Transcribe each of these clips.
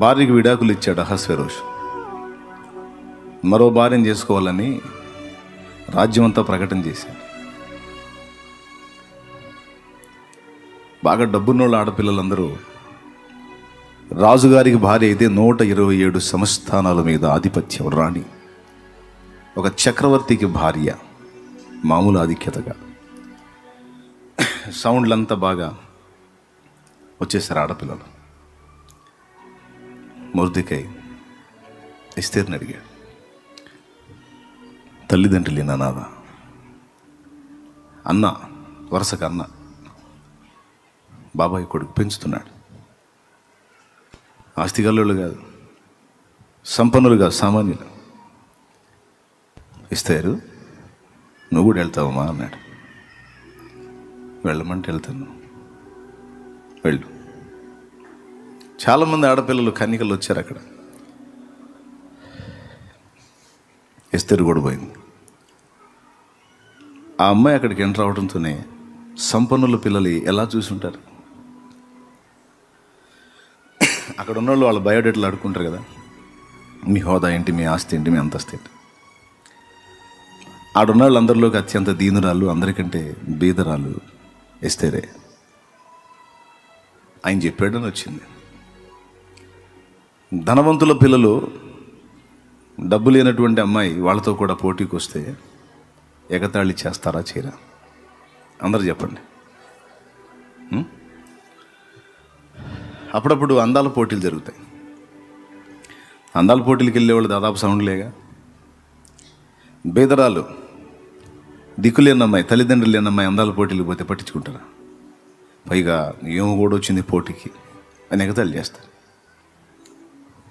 భార్యకి విడాకులు ఇచ్చాడు అహస్వేరోషు. మరో భార్యను చేసుకోవాలని రాజ్యం అంతా ప్రకటన చేశాడు. బాగా డబ్బున్నోళ్ళ ఆడపిల్లలందరూ రాజుగారికి భార్య అయితే 127 సంస్థానాల మీద ఆధిపత్యం రాణి, ఒక చక్రవర్తికి భార్య, మామూలు ఆధిక్యతగా సౌండ్లంతా బాగా వచ్చేసారు ఆడపిల్లలు. మొర్దెకై ఎస్తేర్ని అడిగాడు, తల్లిదండ్రులు నాదా, అన్న వరుసగా అన్న, బాబాయ్ కొడుకు పెంచుతున్నాడు. ఆస్తిగల్లోళ్ళు కాదు, సంపన్నులు కాదు, సామాన్యులు. ఎస్తేరు, నువ్వు కూడా వెళ్తావమ్మా అన్నాడు. వెళ్ళమంటే వెళ్తాను, వెళ్ళు. చాలామంది ఆడపిల్లలు కన్యకలు వచ్చారు అక్కడ. ఎస్తేరు కూడా పోయింది. ఆ అమ్మాయి అక్కడికి ఎంటర్ అవడంతోనే సంపన్నుల పిల్లలు ఎలా చూసి ఉంటారు. అక్కడ ఉన్నవాళ్ళు వాళ్ళ బయోడేటాలు అడుక్కుంటారు కదా, మీ హోదా ఏంటి, మీ ఆస్తి ఏంటి, మీ అంతస్తు ఏంటి. ఆడున్న వాళ్ళందరిలోకి అత్యంత దీనురాలు, అందరికంటే బీదరాలు ఎస్తేరే. ఆయన చెప్పాడని వచ్చింది. ధనవంతుల పిల్లలు, డబ్బు లేనటువంటి అమ్మాయి వాళ్ళతో కూడా పోటీకి వస్తే ఎగతాళి చేస్తారా చేయరా? అందరూ చెప్పండి. అప్పుడప్పుడు అందాల పోటీలు జరుగుతాయి. అందాల పోటీలకు వెళ్ళేవాళ్ళు దాదాపు సౌండ్లేగా. బేదరాలు, దిక్కులేని అమ్మాయి, తల్లిదండ్రులు లేని అమ్మాయి అందాల పోటీలకు పోతే పట్టించుకుంటారా? పైగా ఏమో కూడా వచ్చింది పోటీకి అని ఎగతాళి చేస్తారు.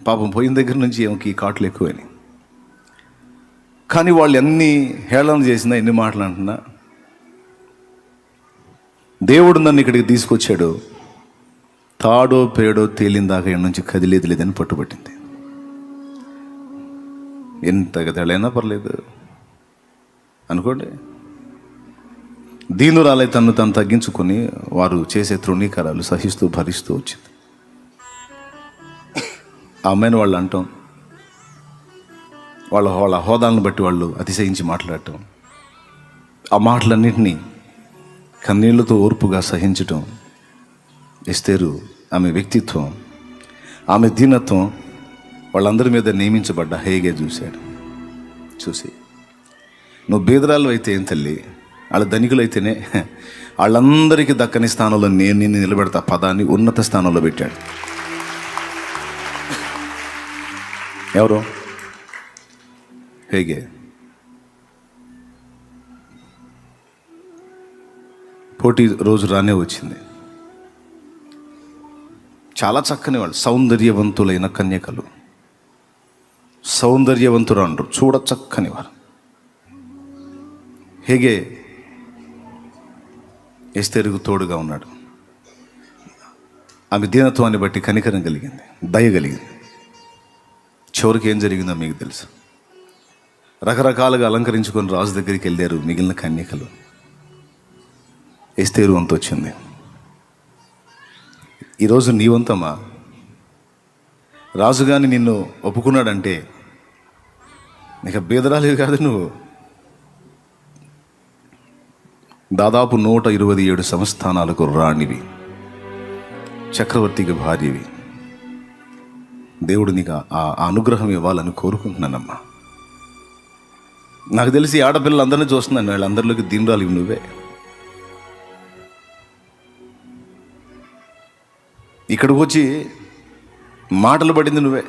పాపం పోయిన దగ్గర నుంచి ఏమోకి కాట్లు ఎక్కువని. కానీ వాళ్ళు ఎన్ని హేళన చేసినా, ఎన్ని మాటలు అంటున్నా, దేవుడు నన్ను ఇక్కడికి తీసుకొచ్చాడు, తాడో పేడో తేలిందాకా ఇక్కడ నుంచి కదిలేదు లేదని పట్టుబట్టింది. ఎంత గదలైనా పర్లేదు అనుకోండి. దీనురాలై తను తగ్గించుకొని వారు చేసే తృణీకారాలు సహిస్తూ భరిస్తూ వచ్చింది. ఆ అమ్మాయిని వాళ్ళు అంటాం, వాళ్ళ హోదాలను బట్టి వాళ్ళు అతిశయించి మాట్లాడటం, ఆ మాటలన్నింటినీ కన్నీళ్లతో ఓర్పుగా సహించటం. ఎస్తేరు ఆమె వ్యక్తిత్వం, ఆమె దీనత్వం వాళ్ళందరి మీద నియమించబడ్డ హేగే చూశాడు. చూసి, నువ్వు బీదరాలు అయితే ఏం తల్లి, వాళ్ళ ధనికులు అయితేనే వాళ్ళందరికీ దక్కని స్థానంలో నేను నిన్ను నిలబెడతా పదాన్ని ఉన్నత స్థానంలో పెట్టాడు. ఎవరు? హేగే. పోటీ రోజు రానే వచ్చింది. చాలా చక్కని వాళ్ళు, సౌందర్యవంతులైన కన్యకలు, సౌందర్యవంతులు అంటారు, చూడ చక్కని వారు. హేగే ఎస్తేరుకు తోడుగా ఉన్నాడు. ఆమె దీనత్వాన్ని బట్టి కనికరం కలిగింది, దయ కలిగింది. చివరికి ఏం జరిగిందో మీకు తెలుసు. రకరకాలుగా అలంకరించుకొని రాజు దగ్గరికి వెళ్ళారు మిగిలిన కన్యకలు. ఎస్తేరు వంతు వచ్చింది. ఈరోజు నీ వంతమ్మా. రాజుగాని నిన్ను ఒప్పుకున్నాడంటే నీకు బీదరాలు కాదు, నువ్వు దాదాపు 127 సంస్థానాలకు రాణివి, చక్రవర్తికి భార్యవి. దేవుడు నీకు ఆ అనుగ్రహం ఇవ్వాలని కోరుకుంటున్నానమ్మా. నాకు తెలిసి ఆడపిల్లలందరినీ చూస్తున్నాను, వాళ్ళందరిలోకి దీనురాలు నువ్వే. ఇక్కడికి వచ్చి మాటలు పడింది నువ్వే.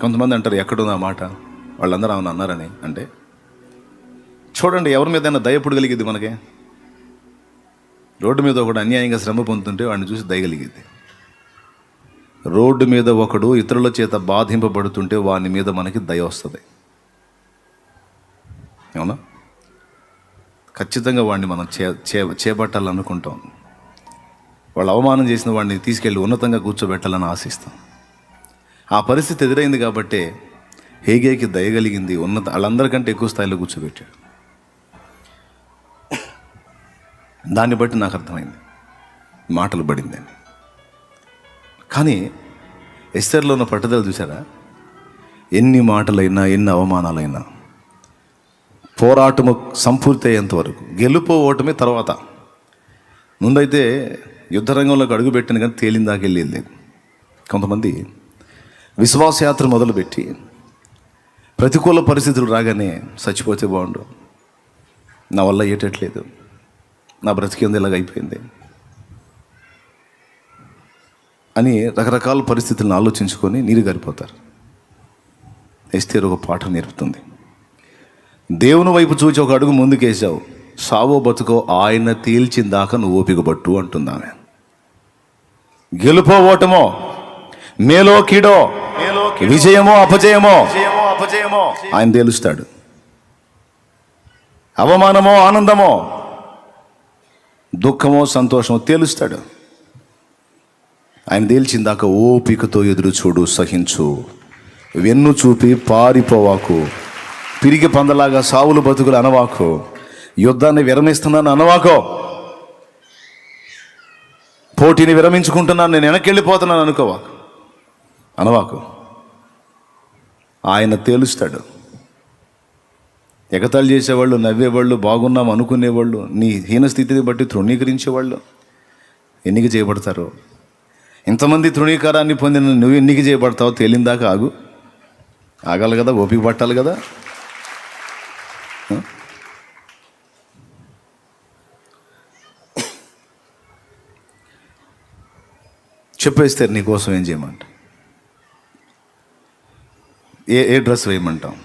కొంతమంది అంటారు, ఎక్కడుంది ఆ మాట, వాళ్ళందరూ ఆమెను అన్నారని. అంటే చూడండి, ఎవరి మీదైనా దయ ఎప్పుడు కలిగిద్ది మనకి? రోడ్డు మీద ఒకడు అన్యాయంగా శ్రమ పొందుతుంటే వాడిని చూసి దయ కలిగిద్ది. రోడ్డు మీద ఒకడు ఇతరుల చేత బాధింపబడుతుంటే వాని మీద మనకి దయ వస్తుంది. అవునా? ఖచ్చితంగా వాడిని మనం చేపట్టాలనుకుంటాం. వాళ్ళు అవమానం చేసిన వాడిని తీసుకెళ్ళి ఉన్నతంగా కూర్చోబెట్టాలని ఆశిస్తాం. ఆ పరిస్థితి ఎదురైంది కాబట్టే హేగేకి దయగలిగింది, వాళ్ళందరికంటే ఎక్కువ స్థాయిలో కూర్చోబెట్టాడు. దాన్ని బట్టి నాకు అర్థమైంది మాటలు పడిందని. కానీ ఎస్తేరులో ఉన్న పట్టుదల చూసారా? ఎన్ని మాటలైనా, ఎన్ని అవమానాలైనా పోరాటము సంపూర్తి అయ్యేంత వరకు, గెలుపు ఓటమి తర్వాత. ముందైతే యుద్ధరంగంలోకి అడుగుపెట్టిన కానీ తేలిందాక వెళ్ళింది. కొంతమంది విశ్వాసయాత్ర మొదలుపెట్టి ప్రతికూల పరిస్థితులు రాగానే చచ్చిపోతే బాగుండు, నా వల్ల ఏటట్లేదు, నా బ్రతికేంది ఇలాగ అయిపోయింది అని రకరకాల పరిస్థితులను ఆలోచించుకొని నీరు గారిపోతారు. ఎస్తేరు ఒక పాఠం నేర్పుతుంది. దేవుని వైపు చూచి ఒక అడుగు ముందుకేసావు, సావో బతుకో ఆయన తేల్చిన దాకా నువ్వు ఓపిక పట్టు అంటుంది ఆమె. గెలుపో ఓటమో, మేలో కీడో, విజయమో అపజయమో ఆయన తేలుస్తాడు. అవమానమో ఆనందమో, దుఃఖమో సంతోషమో తేలుస్తాడు. ఆయన తేల్చిందాక ఓపికతో ఎదురు చూడు, సహించు, వెన్ను చూపి పారిపోవాకు, పిరిగి పందలాగా సావులు బతుకులు అనవాకు, యుద్ధాన్ని విరమిస్తున్నాను అనవాకో, పోటీని విరమించుకుంటున్నాను, నేను వెనక్కి వెళ్ళిపోతున్నాను అనవాకు. ఆయన తేలుస్తాడు. ఎగతాళి చేసేవాళ్ళు, నవ్వేవాళ్ళు, బాగున్నాం అనుకునేవాళ్ళు, నీ హీనస్థితిని బట్టి తృణీకరించేవాళ్ళు ఎన్నిక చేయబడతారు. ఇంతమంది తృణీకారాన్ని పొందిన నువ్వు ఎన్నిక చేయబడతావు? తేలిందాకా ఆగాలి కదా, ఓపిక పట్టాలి కదా. చెప్పేస్తారు నీకోసం ఏం చేయమంట, ఏ డ్రెస్ వేయమంటావు,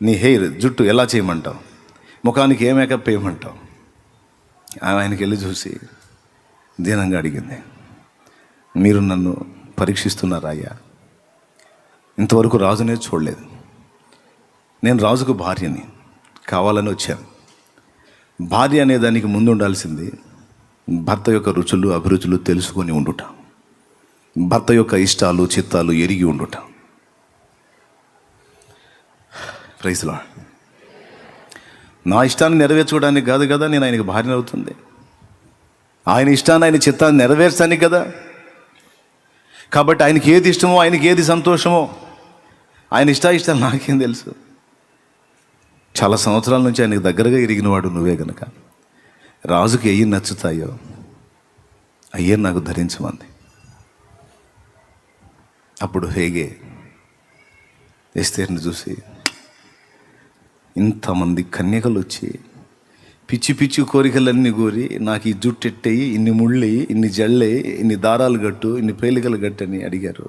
నీ హెయిర్ జుట్టు ఎలా చేయమంటావు, ముఖానికి ఏ మేకప్ వేయమంటావు. ఆయనకి వెళ్ళి చూసి దీనంగా అడిగింది, మీరు నన్ను పరీక్షిస్తున్నారా అయ్యా? ఇంతవరకు రాజునే చూడలేదు, నేను రాజుకు భార్యని, కావాలని వచ్చాను. భార్య అనే దానికి ముందు ఉండాల్సింది భర్త యొక్క రుచులు అభిరుచులు తెలుసుకొని ఉండుట, భర్త యొక్క ఇష్టాలు చిత్తాలు ఎరిగి ఉండుట. Praise Lord. నా ఇష్టాన్ని నెరవేర్చుకోవడానికి కాదు కదా నేను ఆయనకి భార్య అవుతుంది, ఆయన ఇష్టాన్ని ఆయన చిత్తాన్ని నెరవేర్చడానికి కదా. కాబట్టి ఆయనకి ఏది ఇష్టమో, ఆయనకి ఏది సంతోషమో, ఆయన ఇష్టాలు నాకేం తెలుసు. చాలా సంవత్సరాల నుంచి ఆయనకు దగ్గరగా ఎరిగినవాడు నువ్వే గనక రాజుకి అయ్యి నచ్చుతాయో అయ్యే నాకు ధరించమంది. అప్పుడు హేగే ఎస్తేరుని చూసి, ఇంతమంది కన్యకలు వచ్చి పిచ్చి పిచ్చి కోరికలన్నీ కోరి నాకు ఈ జుట్టు ఎట్టయి, ఇన్ని ముళ్ళయి, ఇన్ని జళ్ళయి, ఇన్ని దారాలు గట్టు, ఇన్ని పేలికలు గట్టు అని అడిగారు.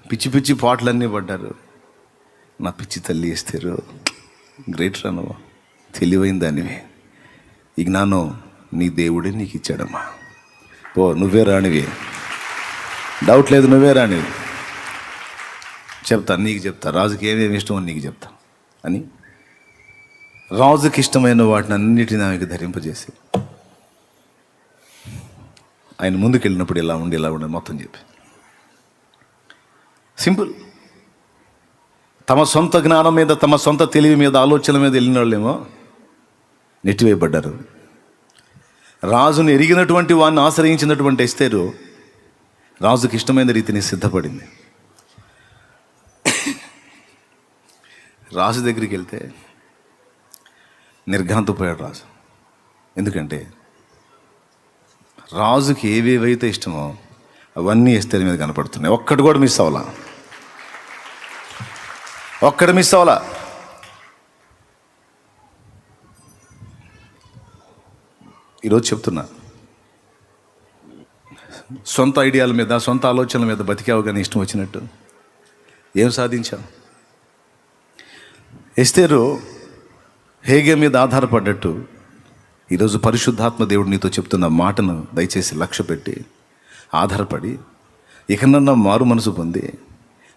పిచ్చి పిచ్చి పాటలన్నీ పడ్డారు. నా పిచ్చి తల్లి ఎస్తేరు గ్రేట్ రాను, తెలివైన దానివి, ఈ జ్ఞానం నీ దేవుడే నీకు ఇచ్చాడమ్మా. నువ్వే రానివి, డౌట్ లేదు, నువ్వే రానివి. నీకు చెప్తా రాజుకి ఏమేమి ఇష్టమో నీకు చెప్తా అని రాజుకి ఇష్టమైన వాటిని అన్నిటిని ఆమెకు ధరింపజేసి ఆయన ముందుకు వెళ్ళినప్పుడు ఇలా ఉండి మొత్తం చెప్పి, సింపుల్. తమ సొంత జ్ఞానం మీద, తమ సొంత తెలివి మీద, ఆలోచన మీద వెళ్ళిన వాళ్ళేమో నెట్టివేయబడ్డారు. రాజును ఎరిగినటువంటి వాడిని ఆశ్రయించినటువంటి ఎస్తేరు రాజుకి ఇష్టమైన రీతిని సిద్ధపడింది. రాజు దగ్గరికి వెళ్తే నిర్ఘాంతపోయాడు రాజు. ఎందుకంటే రాజుకి ఏవేవైతే ఇష్టమో అవన్నీ ఎస్తేరు మీద కనపడుతున్నాయి. ఒక్కటి కూడా మిస్ అవ్వాలా, ఒక్కటి మిస్ అవ్వాలా. ఈరోజు చెప్తున్నా, సొంత ఐడియాల మీద, సొంత ఆలోచనల మీద బతికావు కానీ ఇష్టం వచ్చినట్టు ఏం సాధించావు? ఎస్తేరు హేగే మీద ఆధారపడ్డట్టు ఈరోజు పరిశుద్ధాత్మ దేవుడు నీతో చెప్తున్న మాటను దయచేసి లక్ష్య పెట్టి ఆధారపడి ఇకనన్నా మారు మనసు పొంది,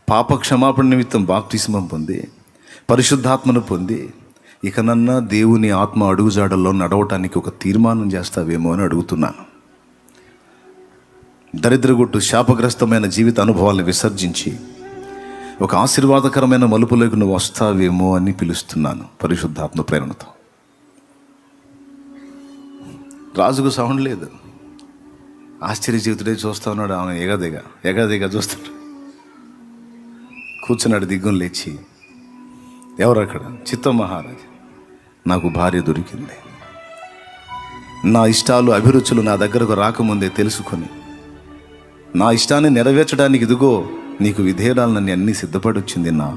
పాప క్షమాపణ నిమిత్తం బాప్తిస్మం పొంది, పరిశుద్ధాత్మను పొంది, ఇకనన్నా దేవుని ఆత్మ అడుగుజాడల్లో నడవటానికి ఒక తీర్మానం చేస్తావేమో అని అడుగుతున్నాను. దరిద్రగొట్టు శాపగ్రస్తమైన జీవిత అనుభవాలను విసర్జించి ఒక ఆశీర్వాదకరమైన మలుపులోకి నువ్వు వస్తావేమో అని పిలుస్తున్నాను పరిశుద్ధాత్మ ప్రేరణతో. రాజుకు సౌండ్ లేదు, ఆశ్చర్యజీవితుడే చూస్తూ ఉన్నాడు. ఆమె ఎగదిగా చూస్తాడు. కూర్చున్నాడు దిగ్గును లేచి. ఎవరు అక్కడ? చిత్తం మహారాజు, నాకు భార్య దొరికింది. నా ఇష్టాలు అభిరుచులు నా దగ్గరకు రాకముందే తెలుసుకొని నా ఇష్టాన్ని నెరవేర్చడానికి ఇదిగో నీకు విధేయురాలని అన్నీ సిద్ధపడొచ్చింది నా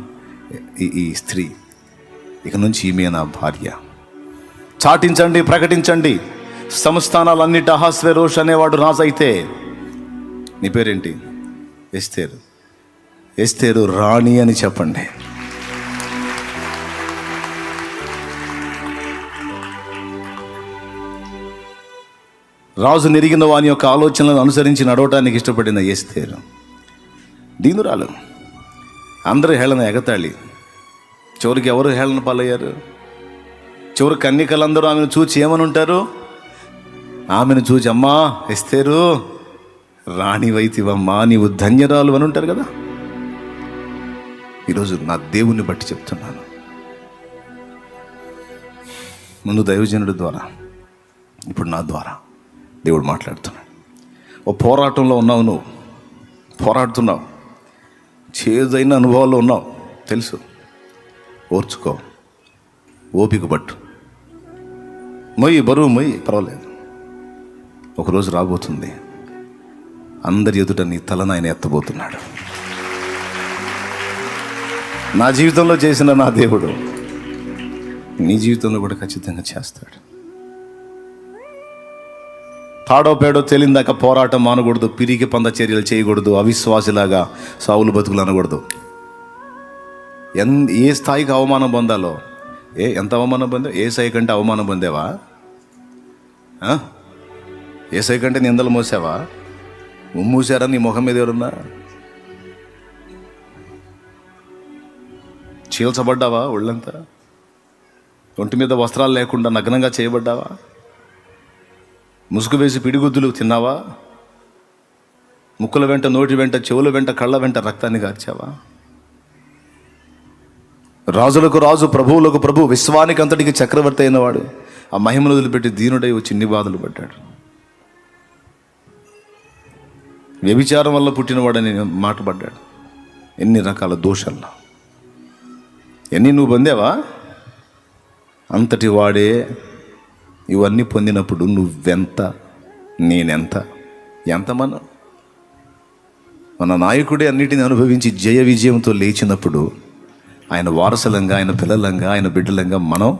ఈ స్త్రీ. ఇక నుంచి ఈమె నా భార్య. చాటించండి, ప్రకటించండి. సంస్థానాలన్నిటి అహస్వేరోష్ అనేవాడు రాజు అయితే నీ పేరేంటి? ఎస్తేరు. ఎస్తేరు రాణి అని చెప్పండి. రాజు నెరిగిన వాని యొక్క ఆలోచనలను అనుసరించి నడవటానికి ఇష్టపడిన ఎస్తేరు దీనురాలు. అందరూ హేళన, ఎగతాళి. చివరికి ఎవరు హేళన పాలయ్యారు? చివరి కన్యకలందరూ ఆమెను చూచి ఏమని ఉంటారు? ఆమెను చూచి, అమ్మా ఎస్తేరు, రాణివైతివమ్మా, నీవు ధన్యరాలు అని ఉంటారు కదా. ఈరోజు నా దేవుణ్ణి బట్టి చెప్తున్నాను. ముందు దైవజనుడి ద్వారా, ఇప్పుడు నా ద్వారా దేవుడు మాట్లాడుతున్నాడు. ఓ పోరాటంలో ఉన్నావు, నువ్వు పోరాడుతున్నావు, చేదైన అనుభవాల్లో ఉన్నావు, తెలుసు. ఓర్చుకో, ఓపిక పట్టు, మొయ్యి, బరువు మొయ్యి, పర్వాలేదు. ఒకరోజు రాబోతుంది, అందరి ఎదుట నీ తలను ఆయన ఎత్తబోతున్నాడు. నా జీవితంలో చేసిన నా దేవుడు నీ జీవితంలో కూడా ఖచ్చితంగా చేస్తాడు. తాడో పేడో తేలిందాక పోరాటం మానకూడదు, పిరికి పంద చర్యలు చేయకూడదు, అవిశ్వాసిలాగా సావులు బతుకులు అనకూడదు. ఏ స్థాయికి అవమానం పొందాలో, ఎంత అవమానం పొందావు? ఏ స్థాయి కంటే అవమానం పొందేవా? ఏ స్థాయి కంటే నిందలు మోసావా? మూసారా నీ ముఖం మీద ఎవరున్నా? చీల్చబడ్డావా? ఒళ్ళంతా ఒంటి మీద వస్త్రాలు లేకుండా నగ్నంగా చేయబడ్డావా? ముసుగు వేసి పిడిగుద్దులు తిన్నావా? ముక్కుల వెంట, నోటి వెంట, చెవుల వెంట, కళ్ళ వెంట రక్తాన్ని కార్చావా? రాజులకు రాజు, ప్రభువులకు ప్రభు, విశ్వానికి అంతటికి చక్రవర్తి అయినవాడు ఆ మహిమను వదిలిపెట్టి దీనుడై వచ్చి ఇన్ని బాధలు పడ్డాడు. వ్యభిచారం వల్ల పుట్టినవాడని మాట పడ్డాడు. ఎన్ని రకాల దోషాల్లో ఎన్ని నువ్వు పొందావా? అంతటి వాడే ఇవన్నీ పొందినప్పుడు నువ్వెంత, నేనెంత, ఎంత మన నాయకుడే అన్నిటిని అనుభవించి జయ విజయంతో లేచినప్పుడు ఆయన వారసులంగా, ఆయన పిల్లలంగా, ఆయన బిడ్డలంగా మనం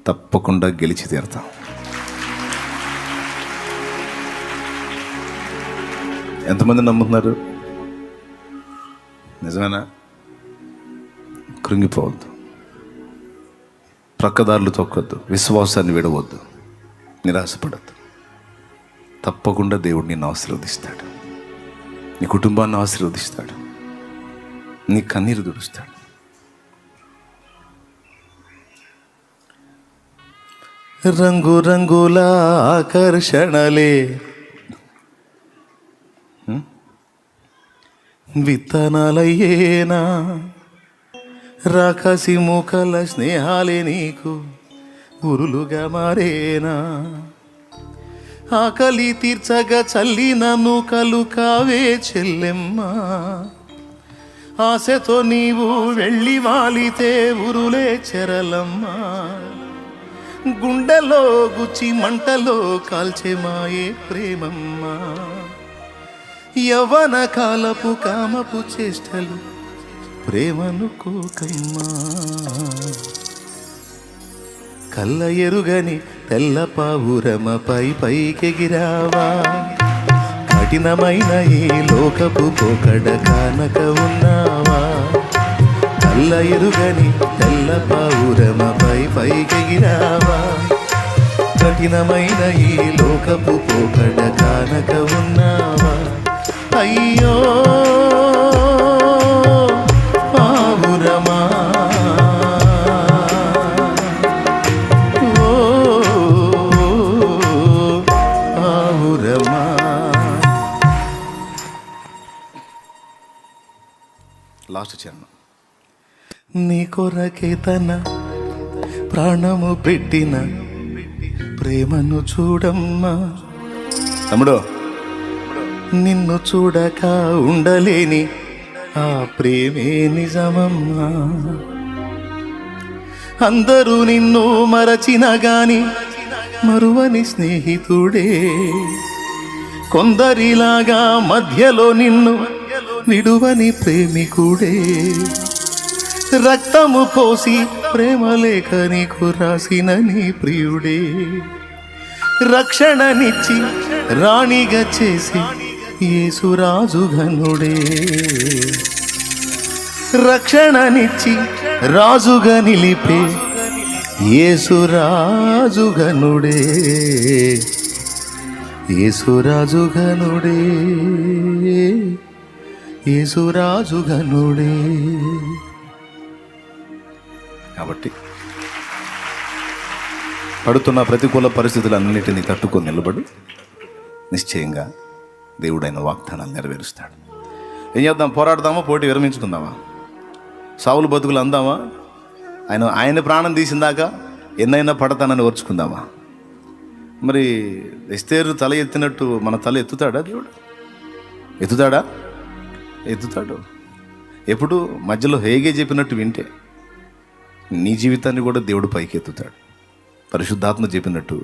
తప్పకుండా గెలిచి తీరుతాం. ఎంతమంది నమ్ముతున్నారు? నిజమేనా? కృంగిపోవద్దు, ప్రక్కదారులు తొక్కొద్దు, విశ్వాసాన్ని విడవద్దు, నిరాశపడద్దు. తప్పకుండా దేవుడు నిన్ను ఆశీర్వదిస్తాడు, నీ కుటుంబాన్ని ఆశీర్వదిస్తాడు, నీ కన్నీరు తుడుస్తాడు. రంగు రంగుల ఆకర్షణలే విత్తనాలయ్యేనా, రాకాసి మూకల స్నేహాలే నీకు ఉరులుగా మారేనా, ఆకలి తీర్చగా చల్లిన నూకలు కావే చెల్లెమ్మ, ఆశతో నీవు వెళ్ళి వాలితే ఉరులే చెరలమ్మ, గుండెలో గుచ్చి మంటలో కాల్చే మాయే ప్రేమమ్మ, యవ్వన కాలపు కామపు చేష్టలు ప్రేమను కోకమ్మా, కళ్ళ ఎరుగని తెల్ల పావురమ పైకెగిరావా, కఠినమైన ఈ లోకపు పోకడ కానక ఉన్నావా, కళ్ళ ఎరుగని తెల్ల పావురమ పైకెగిరావా, కఠినమైన ఈ లోకపు పోకడ కానక ఉన్నావా, అయ్యో పావురమా, ఓ పావురమా. లాస్ట్ చరణం. నీ కొరకే తన ప్రాణము పెట్టిన ప్రేమను చూడమ్మా. తమ్ముడు, నిన్ను చూడక ఉండలేని ఆ ప్రేమే నిజమమ్మా. అందరూ నిన్ను మరచిన గాని మరువని స్నేహితుడే, కొందరిలాగా మధ్యలో నిన్ను విడువని ప్రేమికుడే, రక్తము పోసి ప్రేమ లేఖ నీకు రాసిన నీ ప్రియుడే, రక్షణనిచ్చి రాణిగా చేసి యేసురాజు ఘనుడే, రక్షణనిచ్చి రాజుగా నిలిపే యేసురాజు ఘనుడే, యేసురాజు ఘనుడే, యేసురాజు ఘనుడే. కాబట్టి పడుతున్న ప్రతికూల పరిస్థితులన్నిటినీ తట్టుకొని నిలబడు. నిశ్చయంగా దేవుడైన వాగ్దానాలు నెరవేరుస్తాడు. ఏం చేద్దాం? పోరాడదామా? పోటీ విరమించుకుందామా? సావులు బతుకులు అందామా? ఆయన ప్రాణం తీసిందాక ఎన్నైనా పడతానని ఓర్చుకుందామా? మరి ఎస్తేరు తల ఎత్తినట్టు మన తల ఎత్తుతాడా దేవుడు? ఎత్తుతాడా? ఎత్తుతాడు. ఎప్పుడు మధ్యలో హేగే చెప్పినట్టు వింటే నీ జీవితాన్ని కూడా దేవుడు పైకి ఎత్తుతాడు. పరిశుద్ధాత్మ చెప్పినట్టు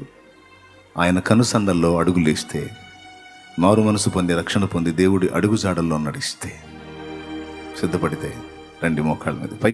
ఆయన కనుసన్నల్లో అడుగులేస్తే, మారు మనసు పొంది రక్షణ పొంది దేవుడి అడుగుజాడల్లో నడిస్తే, సిద్ధపడితే రండి మోకాళ్ళ మీద పైకి